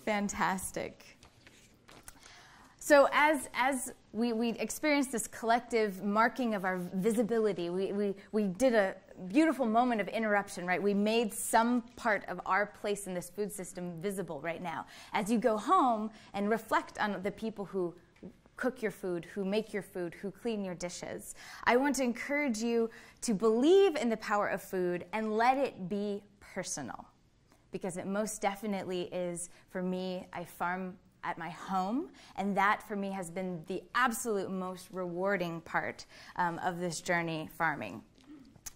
Fantastic. So as we experienced this collective marking of our visibility, we did a beautiful moment of interruption, right? We made some part of our place in this food system visible right now. As you go home and reflect on the people who cook your food, who make your food, who clean your dishes, I want to encourage you to believe in the power of food and let it be personal, because it most definitely is. For me, I farm at my home, and that for me has been the absolute most rewarding part of this journey farming.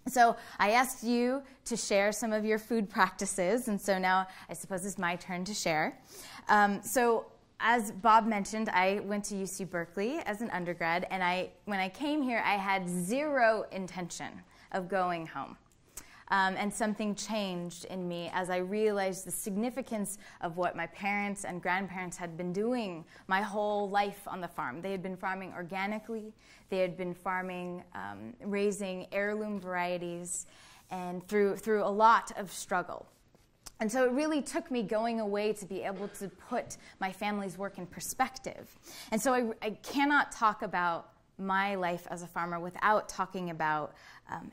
So I asked you to share some of your food practices, and so now I suppose it's my turn to share. So as Bob mentioned, I went to UC Berkeley as an undergrad, and when I came here, I had zero intention of going home. And something changed in me as I realized the significance of what my parents and grandparents had been doing my whole life on the farm. They had been farming organically. They had been farming, raising heirloom varieties, and through a lot of struggle. And so it really took me going away to be able to put my family's work in perspective. And so I cannot talk about my life as a farmer without talking about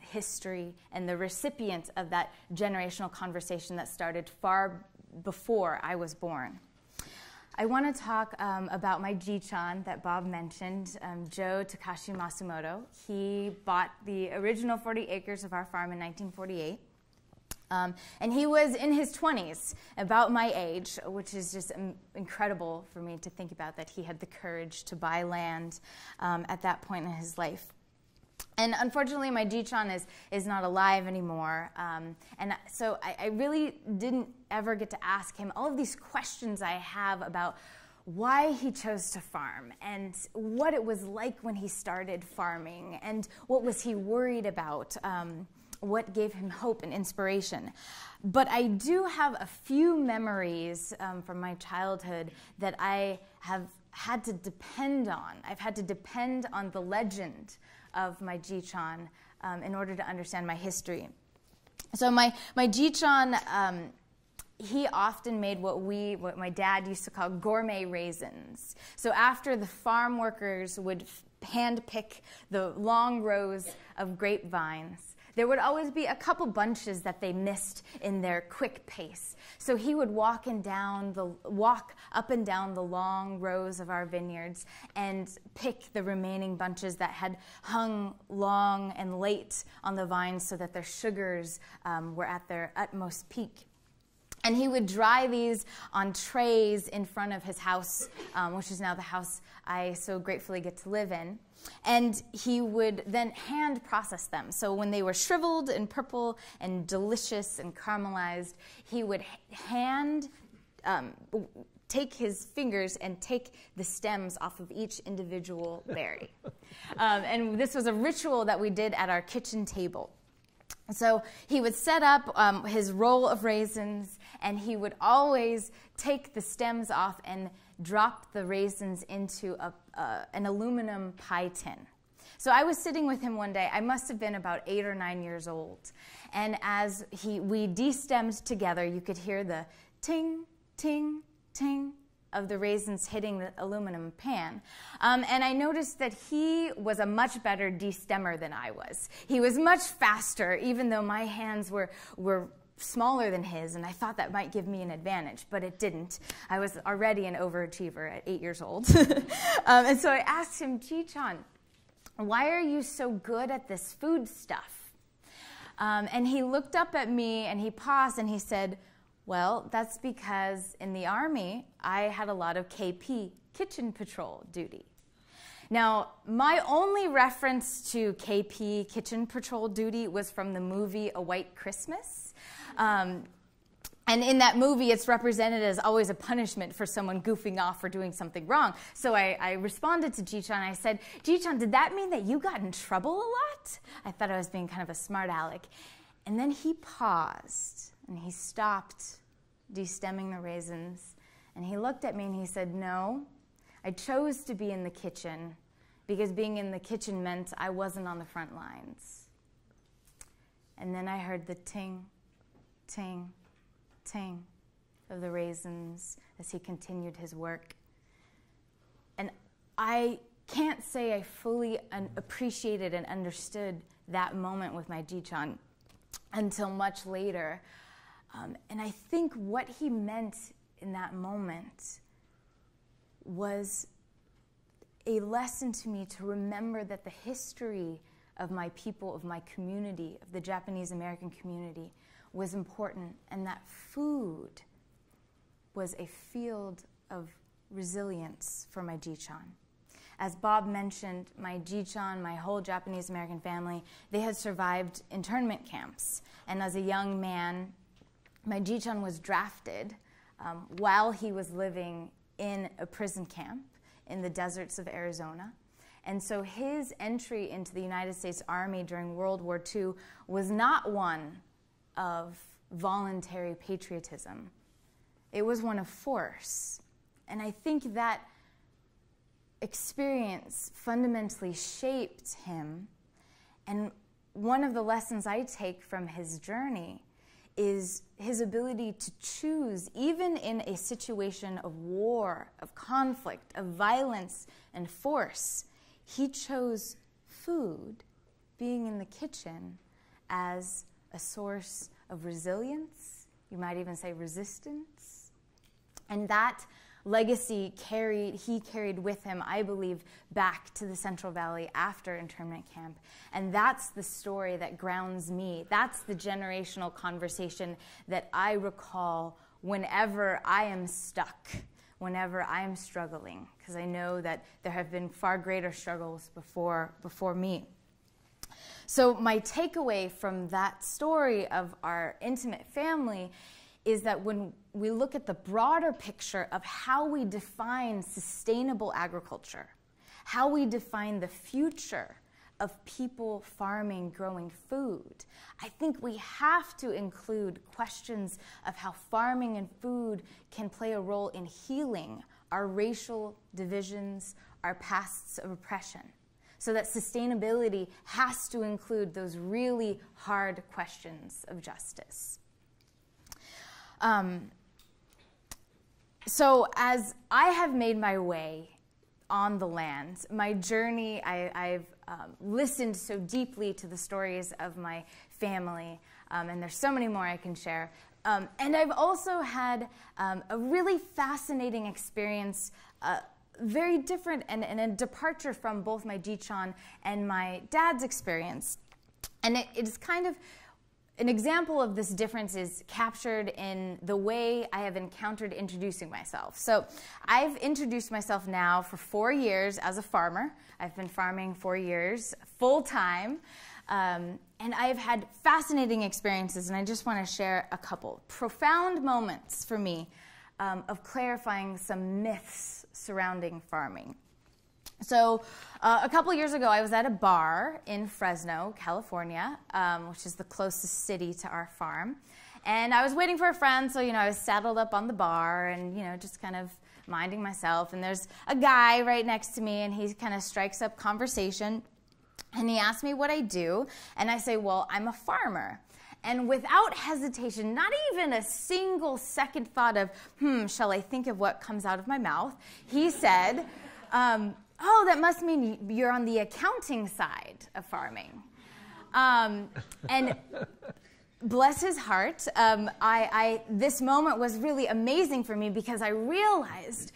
history and the recipient of that generational conversation that started far before I was born. I want to talk about my Jichan that Bob mentioned, Joe Takashi Masumoto. He bought the original 40 acres of our farm in 1948. And he was in his 20s, about my age, which is just incredible for me to think about, that he had the courage to buy land at that point in his life. And unfortunately, my Jichan is not alive anymore. And so I really didn't ever get to ask him all of these questions I have about why he chose to farm, and what it was like when he started farming, and what was he worried about, what gave him hope and inspiration. But I do have a few memories from my childhood that I have had to depend on. I've had to depend on the legend of my Jichan in order to understand my history. So my Jichan, he often made what my dad used to call gourmet raisins. So after the farm workers would hand pick the long rows of grapevines, there would always be a couple bunches that they missed in their quick pace. So he would walk up and down the long rows of our vineyards and pick the remaining bunches that had hung long and late on the vines so that their sugars were at their utmost peak. And he would dry these on trays in front of his house, which is now the house I so gratefully get to live in. And he would then hand process them. So when they were shriveled and purple and delicious and caramelized, he would take his fingers and take the stems off of each individual berry. And this was a ritual that we did at our kitchen table. So he would set up his roll of raisins, and he would always take the stems off and drop the raisins into an aluminum pie tin. So I was sitting with him one day. I must have been about 8 or 9 years old. And as we destemmed together, you could hear the ting, ting, ting of the raisins hitting the aluminum pan. And I noticed that he was a much better destemmer than I was. He was much faster, even though my hands were smaller than his, and I thought that might give me an advantage, but it didn't. I was already an overachiever at 8 years old. And so I asked him, Jichan, why are you so good at this food stuff? And he looked up at me, and he paused, and he said, well, that's because in the Army, I had a lot of KP, kitchen patrol duty. Now, my only reference to KP, kitchen patrol duty, was from the movie A White Christmas. And in that movie, it's represented as always a punishment for someone goofing off or doing something wrong. So I responded to Jichan. I said, Jichan, did that mean that you got in trouble a lot? I thought I was being kind of a smart aleck. And then he paused, and he stopped destemming the raisins. And he looked at me, and he said, no, I chose to be in the kitchen because being in the kitchen meant I wasn't on the front lines. And then I heard the ting, ting, ting of the raisins as he continued his work. And I can't say I fully appreciated and understood that moment with my Jichon until much later. And I think what he meant in that moment was a lesson to me to remember that the history of my people, of my community, of the Japanese American community was important, and that food was a field of resilience for my Jichon. As Bob mentioned, my Jichon, my whole Japanese American family, they had survived internment camps. And as a young man, my Jichon was drafted while he was living in a prison camp in the deserts of Arizona. And so his entry into the United States Army during World War II was not one of voluntary patriotism. It was one of force. And I think that experience fundamentally shaped him. And one of the lessons I take from his journey is his ability to choose, even in a situation of war, of conflict, of violence and force. He chose food, being in the kitchen, as a source of resilience. You might even say resistance. And that legacy he carried with him, I believe, back to the Central Valley after internment camp. And that's the story that grounds me. That's the generational conversation that I recall whenever I am stuck, whenever I am struggling, because I know that there have been far greater struggles before me. So my takeaway from that story of our intimate family is that when we look at the broader picture of how we define sustainable agriculture, how we define the future of people farming, growing food, I think we have to include questions of how farming and food can play a role in healing our racial divisions, our pasts of oppression. So that sustainability has to include those really hard questions of justice. So as I have made my way on the land, my journey, I've listened so deeply to the stories of my family, and there's so many more I can share. And I've also had a really fascinating experience, very different and a departure from both my Jichon and my dad's experience. And it is kind of an example of this difference is captured in the way I have encountered introducing myself. So I've introduced myself now for 4 years as a farmer. I've been farming 4 years full-time. And I've had fascinating experiences, and I just want to share a couple. Profound moments for me of clarifying some myths surrounding farming. So a couple years ago, I was at a bar in Fresno, California, which is the closest city to our farm. And I was waiting for a friend, so, I was saddled up on the bar and, just kind of minding myself. And there's a guy right next to me, and he kind of strikes up conversation. And he asked me what I do. And I say, well, I'm a farmer. And without hesitation, not even a single second thought of, shall I think of what comes out of my mouth, he said, oh, that must mean you're on the accounting side of farming. And bless his heart, this moment was really amazing for me because I realized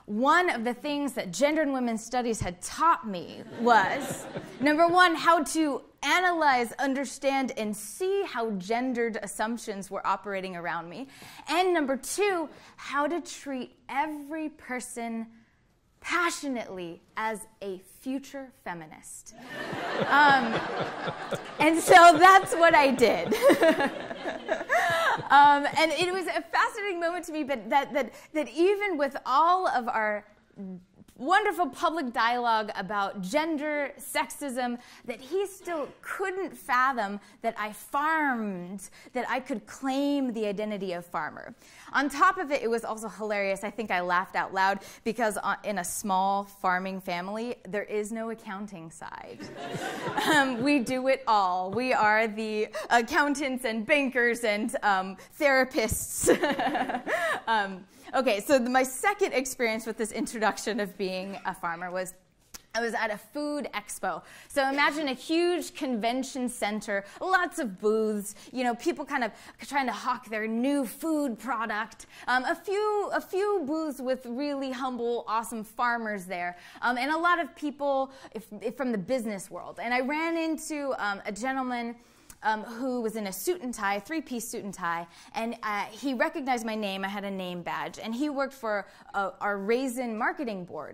one of the things that gender and women's studies had taught me was, number one, how to analyze, understand, and see how gendered assumptions were operating around me. And number two, how to treat every person passionately as a future feminist. And so that's what I did. And it was a fascinating moment to me, but that even with all of our wonderful public dialogue about gender, sexism, that he still couldn't fathom that I farmed, that I could claim the identity of farmer. On top of it, it was also hilarious. I think I laughed out loud because in a small farming family, there is no accounting side. We do it all. We are the accountants and bankers and therapists. Okay, so my second experience with this introduction of being a farmer was I was at a food expo. So imagine a huge convention center, lots of booths, you know, people kind of trying to hawk their new food product. A few booths with really humble, awesome farmers there, and a lot of people from the business world. And I ran into a gentleman who was in a suit and tie, three-piece suit and tie, and he recognized my name. I had a name badge, and he worked for our Raisin marketing board.